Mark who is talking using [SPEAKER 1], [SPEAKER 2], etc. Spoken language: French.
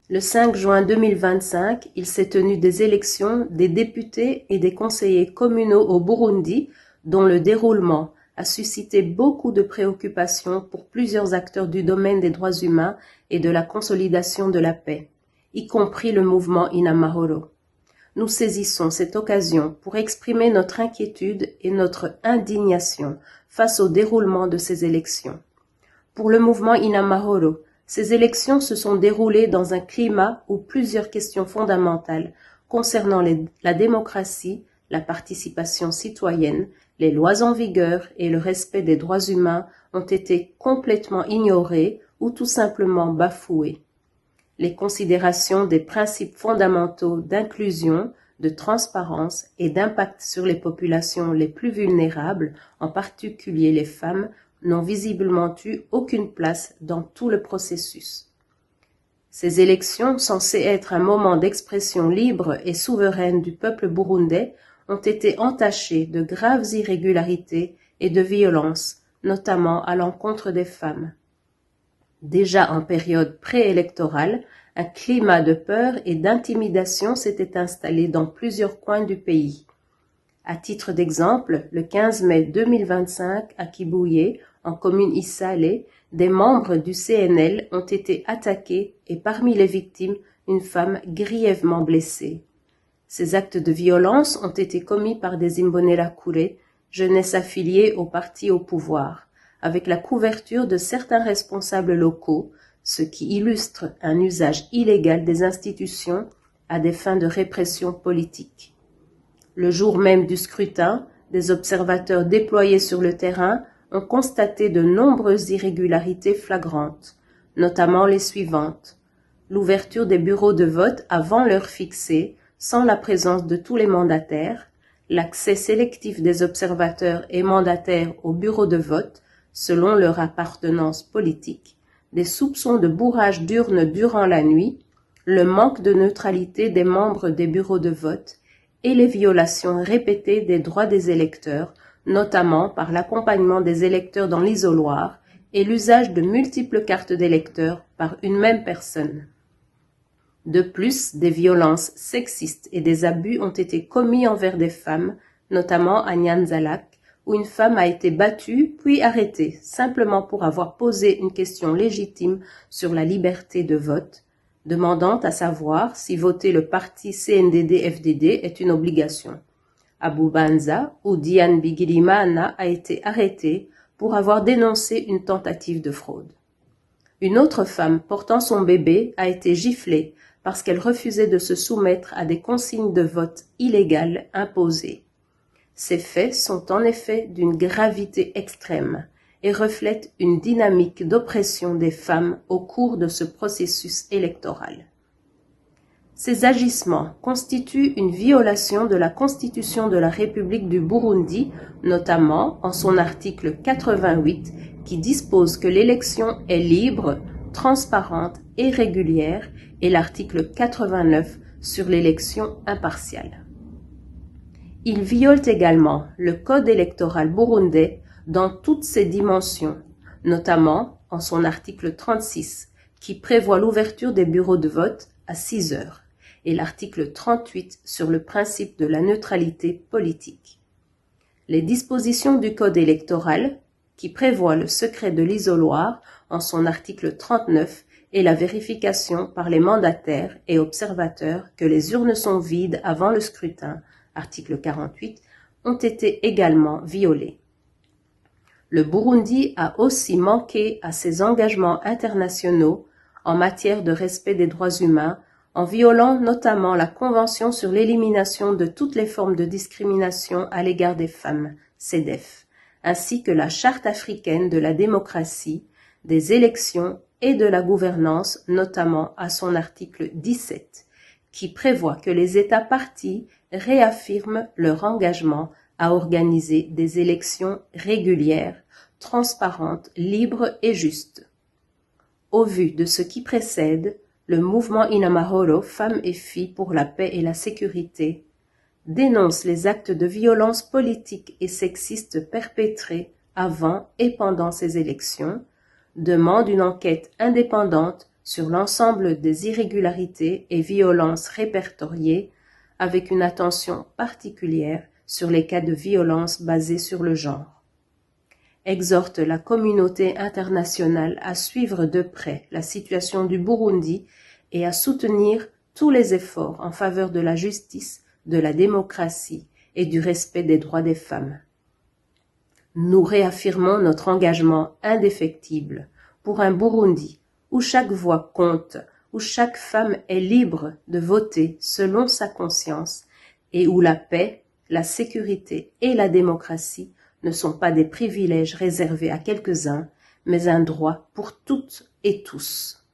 [SPEAKER 1] Le 5 juin 2025, il s'est tenu des élections des députés et des conseillers communaux au Burundi, dont le déroulement a suscité beaucoup de préoccupations pour plusieurs acteurs du domaine des droits humains et de la consolidation de la paix, y compris le mouvement Inamahoro. Nous saisissons cette occasion pour exprimer notre inquiétude et notre indignation face au déroulement de ces élections. Pour le mouvement Inamahoro, ces élections se sont déroulées dans un climat où plusieurs questions fondamentales concernant la démocratie, la participation citoyenne, les lois en vigueur et le respect des droits humains ont été complètement ignorées ou tout simplement bafouées. Les considérations des principes fondamentaux d'inclusion, de transparence et d'impact sur les populations les plus vulnérables, en particulier les femmes, n'ont visiblement eu aucune place dans tout le processus. Ces élections, censées être un moment d'expression libre et souveraine du peuple burundais, ont été entachées de graves irrégularités et de violences, notamment à l'encontre des femmes. Déjà en période préélectorale, un climat de peur et d'intimidation s'était installé dans plusieurs coins du pays. À titre d'exemple, le 15 mai 2025, à Kibuye, en commune Isale, des membres du CNL ont été attaqués et parmi les victimes, une femme grièvement blessée. Ces actes de violence ont été commis par des Imbonerakure, jeunesse affiliée au parti au pouvoir, avec la couverture de certains responsables locaux, ce qui illustre un usage illégal des institutions à des fins de répression politique. Le jour même du scrutin, des observateurs déployés sur le terrain ont constaté de nombreuses irrégularités flagrantes, notamment les suivantes. L'ouverture des bureaux de vote avant l'heure fixée, sans la présence de tous les mandataires, l'accès sélectif des observateurs et mandataires aux bureaux de vote, selon leur appartenance politique, des soupçons de bourrage d'urnes durant la nuit, le manque de neutralité des membres des bureaux de vote, et les violations répétées des droits des électeurs, notamment par l'accompagnement des électeurs dans l'isoloir et l'usage de multiples cartes d'électeurs par une même personne. De plus, des violences sexistes et des abus ont été commis envers des femmes, notamment à Nyanzalak, où une femme a été battue puis arrêtée, simplement pour avoir posé une question légitime sur la liberté de vote, demandant à savoir si voter le parti CNDD-FDD est une obligation. À Bubanza, où Diane Bigirimana a été arrêtée pour avoir dénoncé une tentative de fraude. Une autre femme portant son bébé a été giflée parce qu'elle refusait de se soumettre à des consignes de vote illégales imposées. Ces faits sont en effet d'une gravité extrême et reflète une dynamique d'oppression des femmes au cours de ce processus électoral. Ces agissements constituent une violation de la Constitution de la République du Burundi, notamment en son article 88, qui dispose que l'élection est libre, transparente et régulière, et l'article 89 sur l'élection impartiale. Ils violent également le code électoral burundais dans toutes ses dimensions, notamment en son article 36, qui prévoit l'ouverture des bureaux de vote à 6 heures, et l'article 38 sur le principe de la neutralité politique. Les dispositions du code électoral, qui prévoient le secret de l'isoloir en son article 39 et la vérification par les mandataires et observateurs que les urnes sont vides avant le scrutin, article 48, ont été également violées. Le Burundi a aussi manqué à ses engagements internationaux en matière de respect des droits humains, en violant notamment la Convention sur l'élimination de toutes les formes de discrimination à l'égard des femmes, CEDEF, ainsi que la Charte africaine de la démocratie, des élections et de la gouvernance, notamment à son article 17, qui prévoit que les États parties réaffirment leur engagement à organiser des élections régulières, transparentes, libres et justes. Au vu de ce qui précède, le mouvement Inamahoro, Femmes et Filles pour la paix et la sécurité, dénonce les actes de violence politique et sexiste perpétrés avant et pendant ces élections, demande une enquête indépendante sur l'ensemble des irrégularités et violences répertoriées, avec une attention particulière sur les cas de violence basés sur le genre. Exhorte la communauté internationale à suivre de près la situation du Burundi et à soutenir tous les efforts en faveur de la justice, de la démocratie et du respect des droits des femmes. Nous réaffirmons notre engagement indéfectible pour un Burundi où chaque voix compte, où chaque femme est libre de voter selon sa conscience et où la paix, la sécurité et la démocratie ne sont pas des privilèges réservés à quelques-uns, mais un droit pour toutes et tous.